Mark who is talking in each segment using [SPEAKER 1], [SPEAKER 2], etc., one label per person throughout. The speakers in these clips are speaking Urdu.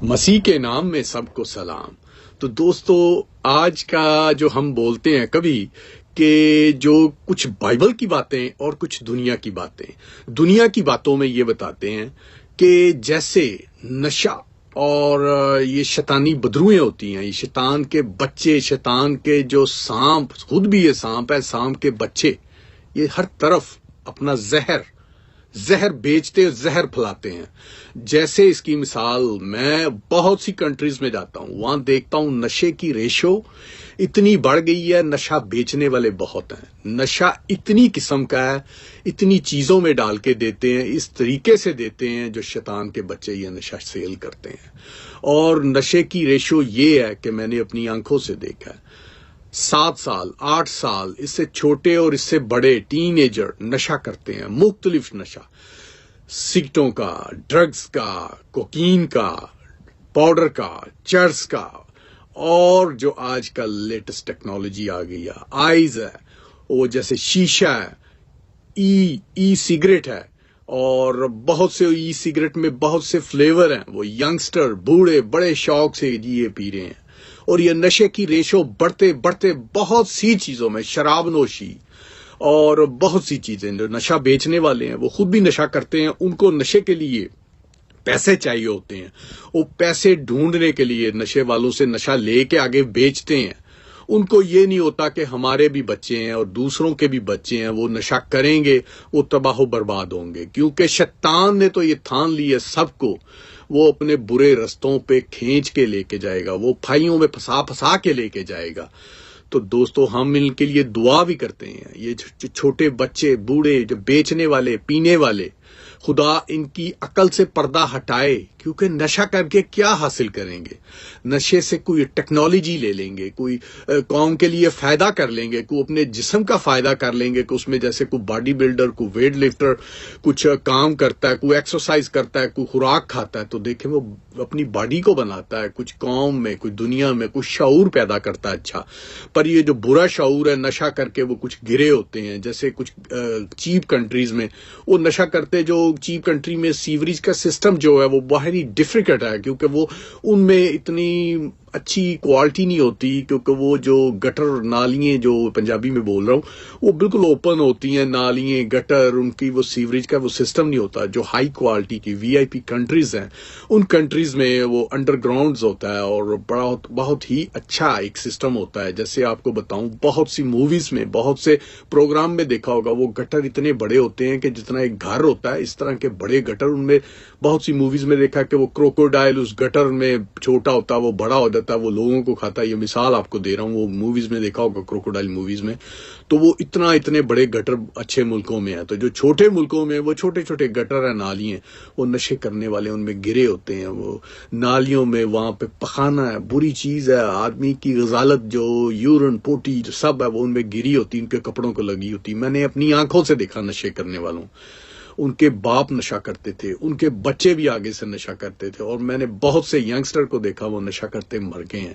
[SPEAKER 1] مسیح کے نام میں سب کو سلام۔ تو دوستو، آج کا جو ہم بولتے ہیں کبھی کہ جو کچھ بائبل کی باتیں اور کچھ دنیا کی باتیں، دنیا کی باتوں میں یہ بتاتے ہیں کہ جیسے نشہ اور یہ شیطانی بدروئیں ہوتی ہیں، یہ شیطان کے بچے، شیطان کے جو سانپ، خود بھی یہ سانپ ہے، سانپ کے بچے، یہ ہر طرف اپنا زہر بیچتے اور زہر پھیلاتے ہیں۔ جیسے اس کی مثال، میں بہت سی کنٹریز میں جاتا ہوں، وہاں دیکھتا ہوں نشے کی ریشو اتنی بڑھ گئی ہے، نشہ بیچنے والے بہت ہیں، نشہ اتنی قسم کا ہے، اتنی چیزوں میں ڈال کے دیتے ہیں، اس طریقے سے دیتے ہیں جو شیطان کے بچے یہ نشہ سیل کرتے ہیں۔ اور نشے کی ریشو یہ ہے کہ میں نے اپنی آنکھوں سے دیکھا ہے، 7 سال 8 سال اس سے چھوٹے اور اس سے بڑے ٹین ایجر نشہ کرتے ہیں، مختلف نشہ، سگٹوں کا، ڈرگز کا، کوکین کا، پاؤڈر کا، چرس کا، اور جو آج کل لیٹسٹ ٹیکنالوجی آ گئی ہے، آئیز ہے، وہ جیسے شیشہ ہے، ای سگریٹ ہے، اور بہت سے ای سگریٹ میں بہت سے فلیور ہیں، وہ ینگسٹر بوڑھے بڑے شوق سے یہ پی رہے ہیں۔ اور یہ نشے کی ریشو بڑھتے بڑھتے بہت سی چیزوں میں، شراب نوشی اور بہت سی چیزیں، جو نشہ بیچنے والے ہیں وہ خود بھی نشہ کرتے ہیں، ان کو نشے کے لیے پیسے چاہیے ہوتے ہیں، وہ پیسے ڈھونڈنے کے لیے نشے والوں سے نشہ لے کے آگے بیچتے ہیں۔ ان کو یہ نہیں ہوتا کہ ہمارے بھی بچے ہیں اور دوسروں کے بھی بچے ہیں، وہ نشہ کریں گے، وہ تباہ و برباد ہوں گے، کیونکہ شیطان نے تو یہ ٹھان لی ہے سب کو، وہ اپنے برے رستوں پہ کھینچ کے لے کے جائے گا، وہ پھائیوں میں پھنسا کے لے کے جائے گا۔ تو دوستو، ہم ان کے لیے دعا بھی کرتے ہیں، یہ چھوٹے بچے، بوڑھے، جو بیچنے والے، پینے والے، خدا ان کی عقل سے پردہ ہٹائے، کیونکہ نشہ کر کے کیا حاصل کریں گے؟ نشے سے کوئی ٹیکنالوجی لے لیں گے، کوئی قوم کے لیے فائدہ کر لیں گے، کوئی اپنے جسم کا فائدہ کر لیں گے کہ اس میں جیسے کوئی باڈی بلڈر، کوئی ویٹ لفٹر کچھ کام کرتا ہے، کوئی ایکسرسائز کرتا ہے، کوئی خوراک کھاتا ہے، تو دیکھیں وہ اپنی باڈی کو بناتا ہے، کچھ قوم میں، کوئی دنیا میں کچھ شعور پیدا کرتا ہے اچھا۔ پر یہ جو برا شعور ہے، نشہ کر کے وہ کچھ گرے ہوتے ہیں، جیسے کچھ چیپ کنٹریز میں وہ نشہ کرتے، جو چیپ کنٹری میں سیوریج کا سسٹم جو ہے وہ بہت ہی ڈیفیکلٹ ہے، کیونکہ وہ ان میں اتنی اچھی کوالٹی نہیں ہوتی، کیونکہ وہ جو گٹر نالیاں، جو پنجابی میں بول رہا ہوں، وہ بالکل اوپن ہوتی ہیں، نالیاں، گٹر، ان کی وہ سیوریج کا وہ سسٹم نہیں ہوتا۔ جو ہائی کوالٹی کی وی آئی پی کنٹریز ہیں، ان کنٹریز میں وہ انڈر گراؤنڈز ہوتا ہے اور بہت ہی اچھا ایک سسٹم ہوتا ہے۔ جیسے آپ کو بتاؤں، بہت سی موویز میں، بہت سے پروگرام میں دیکھا ہوگا، وہ گٹر اتنے بڑے ہوتے ہیں کہ جتنا ایک گھر ہوتا ہے، اس طرح کے بڑے گٹر، ان میں بہت سی موویز میں دیکھا کہ وہ کروکوڈائل اس گٹر میں چھوٹا ہوتا ہے، وہ بڑا ہو جاتا ہے، وہ لوگوں کو کھاتا ہے۔ یہ مثال آپ کو دے رہا ہوں، وہ موویز میں دیکھا ہوگا، کروکوڈائل موویز میں، تو وہ اتنے بڑے گٹر اچھے ملکوں میں ہیں۔ تو جو چھوٹے ملکوں میں وہ چھوٹے چھوٹے گٹر ہیں، نالی ہیں، وہ نشے کرنے والے ان میں گرے ہوتے ہیں، وہ نالیوں میں، وہاں پہ پخانا ہے، بری چیز ہے، آدمی کی غزالت، جو یورن پوٹی جو سب ہے، وہ ان میں گری ہوتی، ان کے کپڑوں کو لگی ہوتی۔ میں نے اپنی آنکھوں سے دیکھا نشے کرنے والوں، ان کے باپ نشہ کرتے تھے، ان کے بچے بھی آگے سے نشہ کرتے تھے، اور میں نے بہت سے ینگسٹر کو دیکھا وہ نشہ کرتے مر گئے ہیں،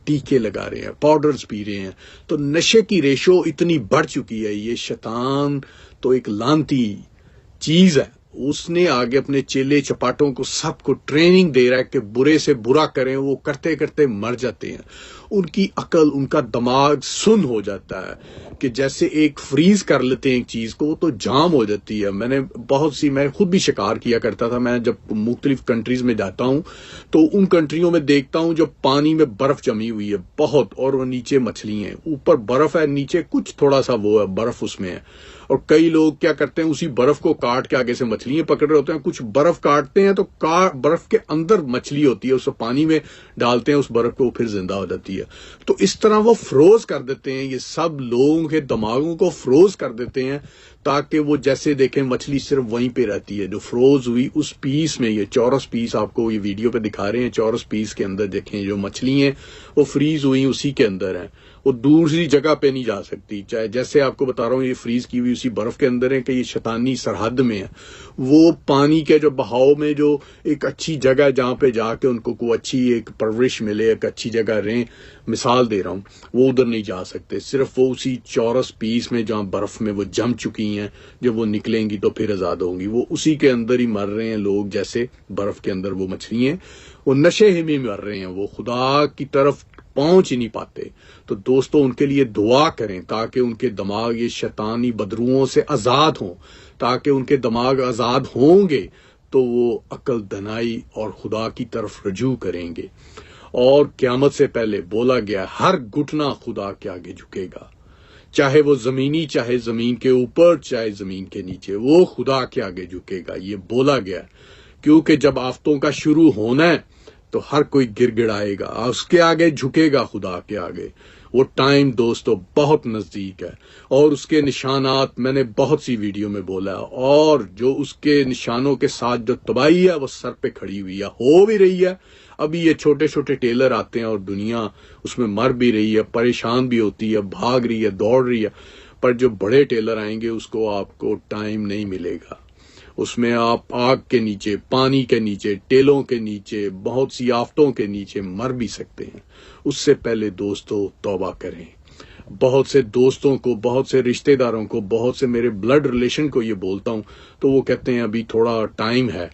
[SPEAKER 1] ٹیکے لگا رہے ہیں، پاؤڈرز پی رہے ہیں۔ تو نشے کی ریشو اتنی بڑھ چکی ہے، یہ شیطان تو ایک لعنتی چیز ہے، اس نے آگے اپنے چیلے چپاٹوں کو سب کو ٹریننگ دے رہا ہے کہ برے سے برا کریں، وہ کرتے کرتے مر جاتے ہیں، ان کی عقل، ان کا دماغ سن ہو جاتا ہے کہ جیسے ایک فریز کر لیتے ہیں ایک چیز کو تو جام ہو جاتی ہے۔ میں خود بھی شکار کیا کرتا تھا، میں جب مختلف کنٹریز میں جاتا ہوں تو ان کنٹریوں میں دیکھتا ہوں جو پانی میں برف جمی ہوئی ہے بہت، اور وہ نیچے مچھلی ہیں، اوپر برف ہے، نیچے کچھ تھوڑا سا وہ ہے برف اس میں ہے، اور کئی لوگ کیا کرتے ہیں، اسی برف کو کاٹ کے آگے سے مچھلیاں پکڑ رہے ہوتے ہیں، کچھ برف کاٹتے ہیں تو برف کے اندر مچھلی ہوتی ہے، اسے پانی میں ڈالتے ہیں، اس برف کو پھر زندہ ہو جاتی ہے۔ تو اس طرح وہ فروز کر دیتے ہیں، یہ سب لوگوں کے دماغوں کو فروز کر دیتے ہیں، تاکہ وہ جیسے دیکھیں مچھلی صرف وہیں پہ رہتی ہے، جو فروز ہوئی اس پیس میں، یہ چورس پیس آپ کو یہ ویڈیو پہ دکھا رہے ہیں، چورس پیس کے اندر دیکھیں جو مچھلی ہیں وہ فریز ہوئی اسی کے اندر ہیں، وہ دوسری جگہ پہ نہیں جا سکتی. چاہے جیسے آپ کو بتا رہا ہوں یہ فریز کی ہوئی اسی برف کے اندر ہے کہ یہ شیطانی سرحد میں ہے. وہ پانی کے جو بہاؤ میں جو ایک اچھی جگہ جہاں پہ جا کے ان کو کوئی اچھی ایک پرورش ملے, ایک اچھی جگہ رہیں, مثال دے رہا ہوں, وہ ادھر نہیں جا سکتے. صرف وہ اسی چورس پیس میں جہاں برف میں وہ جم چکی ہیں, جب وہ نکلیں گی تو پھر آزاد ہوں گی. وہ اسی کے اندر ہی مر رہے ہیں لوگ, جیسے برف کے اندر وہ مچھلی ہیں, وہ نشے میں مر رہے ہیں, وہ خدا کی طرف پہنچ ہی نہیں پاتے. تو دوستو ان کے لیے دعا کریں تاکہ ان کے دماغ یہ شیطانی بدروؤں سے آزاد ہوں, تاکہ ان کے دماغ آزاد ہوں گے تو وہ عقل دانائی اور خدا کی طرف رجوع کریں گے. اور قیامت سے پہلے بولا گیا ہر گھٹنا خدا کے آگے جھکے گا, چاہے وہ زمینی, چاہے زمین کے اوپر, چاہے زمین کے نیچے, وہ خدا کے آگے جھکے گا. یہ بولا گیا کیونکہ جب آفتوں کا شروع ہونا ہے تو ہر کوئی گر گڑائے گا, اس کے آگے جھکے گا خدا کے آگے. وہ ٹائم دوستو بہت نزدیک ہے, اور اس کے نشانات میں نے بہت سی ویڈیو میں بولا ہے, اور جو اس کے نشانوں کے ساتھ جو تباہی ہے وہ سر پہ کھڑی ہوئی ہے, ہو بھی رہی ہے. ابھی یہ چھوٹے چھوٹے ٹیلر آتے ہیں اور دنیا اس میں مر بھی رہی ہے, پریشان بھی ہوتی ہے, بھاگ رہی ہے, دوڑ رہی ہے. پر جو بڑے ٹیلر آئیں گے اس کو آپ کو ٹائم نہیں ملے گا. اس میں آپ آگ کے نیچے, پانی کے نیچے, ٹیلوں کے نیچے, بہت سی آفتوں کے نیچے مر بھی سکتے ہیں. اس سے پہلے دوستو توبہ کریں. بہت سے دوستوں کو, بہت سے رشتہ داروں کو, بہت سے میرے بلڈ ریلیشن کو یہ بولتا ہوں تو وہ کہتے ہیں ابھی تھوڑا ٹائم ہے.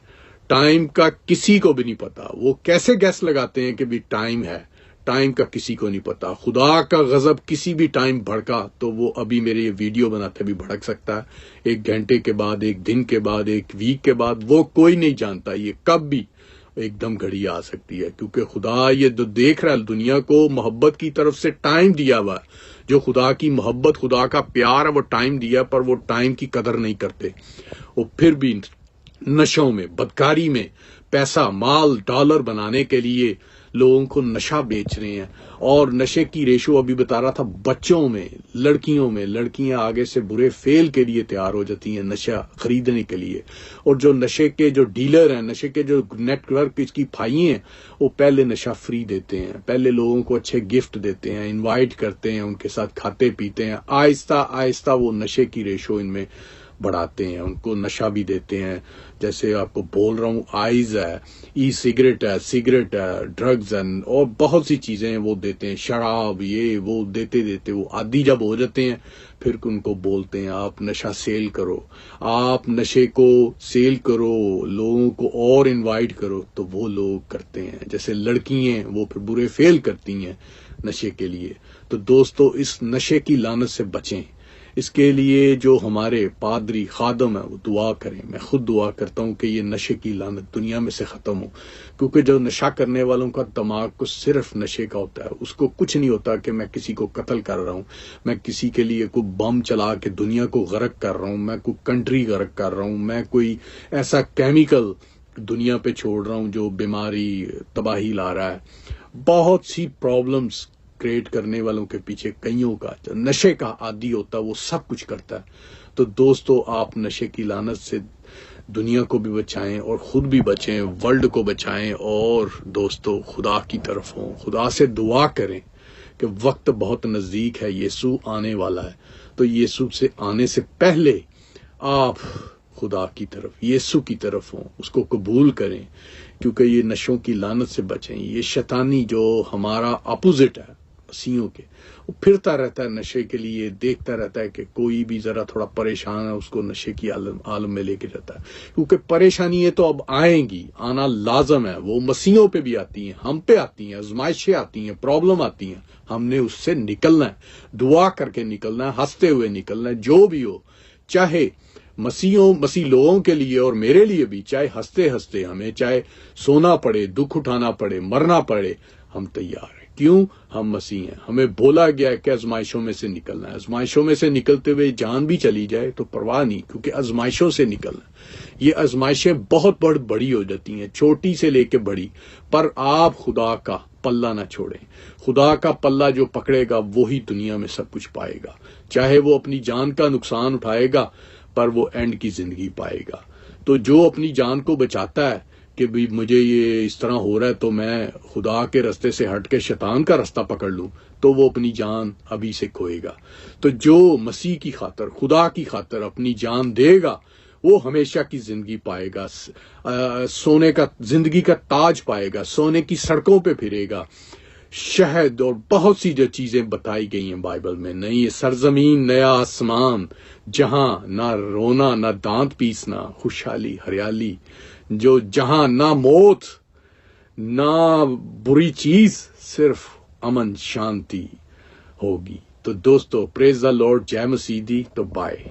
[SPEAKER 1] ٹائم کا کسی کو بھی نہیں پتا. وہ کیسے گیس لگاتے ہیں کہ بھی ٹائم ہے؟ ٹائم کا کسی کو نہیں پتا. خدا کا غضب کسی بھی ٹائم بھڑکا تو وہ ابھی میرے یہ ویڈیو بناتے بھی بھڑک سکتا ہے, 1 گھنٹے کے بعد, 1 دن کے بعد, 1 ویک کے بعد, وہ کوئی نہیں جانتا. یہ کب بھی ایک دم گھڑی آ سکتی ہے, کیونکہ خدا یہ جو دیکھ رہا ہے دنیا کو محبت کی طرف سے ٹائم دیا ہوا ہے. جو خدا کی محبت, خدا کا پیار ہے, وہ ٹائم دیا, پر وہ ٹائم کی قدر نہیں کرتے. وہ پھر بھی نشوں میں, بدکاری میں, پیسہ, مال, ڈالر بنانے کے لیے لوگوں کو نشہ بیچ رہے ہیں. اور نشے کی ریشو ابھی بتا رہا تھا بچوں میں, لڑکیوں میں. لڑکیاں آگے سے برے فیل کے لیے تیار ہو جاتی ہیں نشہ خریدنے کے لیے. اور جو نشے کے جو ڈیلر ہیں, نشے کے جو نیٹ ورک اس کی پھائی ہیں, وہ پہلے نشہ فری دیتے ہیں, پہلے لوگوں کو اچھے گفٹ دیتے ہیں, انوائٹ کرتے ہیں, ان کے ساتھ کھاتے پیتے ہیں. آہستہ آہستہ وہ نشے کی ریشو ان میں بڑھاتے ہیں, ان کو نشہ بھی دیتے ہیں. جیسے آپ کو بول رہا ہوں, آئز ہے, ای سگریٹ ہے, ڈرگز ہیں, اور بہت سی چیزیں ہیں وہ دیتے ہیں, شراب, یہ وہ دیتے دیتے وہ عادی جب ہو جاتے ہیں پھر ان کو بولتے ہیں آپ نشہ سیل کرو, آپ نشے کو سیل کرو, لوگوں کو اور انوائٹ کرو. تو وہ لوگ کرتے ہیں. جیسے لڑکی ہیں وہ پھر برے فیل کرتی ہیں نشے کے لیے. تو دوستو اس نشے کی لعنت سے بچیں. اس کے لیے جو ہمارے پادری خادم ہیں وہ دعا کریں. میں خود دعا کرتا ہوں کہ یہ نشے کی لعنت دنیا میں سے ختم ہو, کیونکہ جو نشہ کرنے والوں کا دماغ کو صرف نشے کا ہوتا ہے. اس کو کچھ نہیں ہوتا کہ میں کسی کو قتل کر رہا ہوں, میں کسی کے لیے کوئی بم چلا کے دنیا کو غرق کر رہا ہوں, میں کوئی کنٹری غرق کر رہا ہوں, میں کوئی ایسا کیمیکل دنیا پہ چھوڑ رہا ہوں جو بیماری, تباہی لا رہا ہے. بہت سی پرابلمز کریٹ کرنے والوں کے پیچھے کئیوں کا جو نشے کا عادی ہوتا ہے وہ سب کچھ کرتا ہے. تو دوستو آپ نشے کی لعنت سے دنیا کو بھی بچائیں اور خود بھی بچیں, ورلڈ کو بچائیں. اور دوستو خدا کی طرف ہوں, خدا سے دعا کریں کہ وقت بہت نزدیک ہے, یسوع آنے والا ہے. تو یسوع سے آنے سے پہلے آپ خدا کی طرف, یسوع کی طرف ہوں, اس کو قبول کریں, کیونکہ یہ نشوں کی لعنت سے بچیں. یہ شیطانی جو ہمارا اپوزٹ ہے مسیحوں کے, وہ پھرتا رہتا ہے نشے کے لیے, دیکھتا رہتا ہے کہ کوئی بھی ذرا تھوڑا پریشان ہے اس کو نشے کی عالم میں لے کے جاتا ہے. کیونکہ پریشانی ہے تو اب آئیں گی, آنا لازم ہے. وہ مسیحوں پہ بھی آتی ہیں, ہم پہ آتی ہیں, آزمائشیں آتی ہیں, پرابلم آتی ہیں. ہم نے اس سے نکلنا ہے, دعا کر کے نکلنا ہے, ہنستے ہوئے نکلنا ہے. جو بھی ہو, چاہے مسیح لوگوں کے لیے اور میرے لیے بھی, چاہے ہنستے ہنستے ہمیں چاہے سونا پڑے, دکھ اٹھانا پڑے, مرنا پڑے, ہم تیار ہیں. کیوں؟ ہم مسیح ہیں. ہمیں بولا گیا ہے کہ آزمائشوں میں سے نکلنا ہے. آزمائشوں میں سے نکلتے ہوئے جان بھی چلی جائے تو پرواہ نہیں, کیونکہ آزمائشوں سے نکلنا. یہ آزمائشیں بہت بڑی ہو جاتی ہیں, چھوٹی سے لے کے بڑی, پر آپ خدا کا پلہ نہ چھوڑیں. خدا کا پلہ جو پکڑے گا وہی دنیا میں سب کچھ پائے گا. چاہے وہ اپنی جان کا نقصان اٹھائے گا پر وہ اینڈ کی زندگی پائے گا. تو جو اپنی جان کو بچاتا ہے کہ بھی مجھے یہ اس طرح ہو رہا ہے تو میں خدا کے رستے سے ہٹ کے شیطان کا رستہ پکڑ لوں، تو وہ اپنی جان ابھی سے کھوئے گا۔ تو جو مسیح کی خاطر، خدا کی خاطر اپنی جان دے گا وہ ہمیشہ کی زندگی پائے گا، سونے کا زندگی کا تاج پائے گا، سونے کی سڑکوں پہ پھرے گا، شہد اور بہت سی جو چیزیں بتائی گئی ہیں بائبل میں، نئی سرزمین، نیا آسمان، جہاں نہ رونا، نہ دانت پیسنا، خوشحالی، ہریالی، جو جہاں نہ موت، نہ بری چیز، صرف امن، شانتی ہوگی۔ تو دوستو، پریز دا لارڈ، جے مسیح دی، تو بائے۔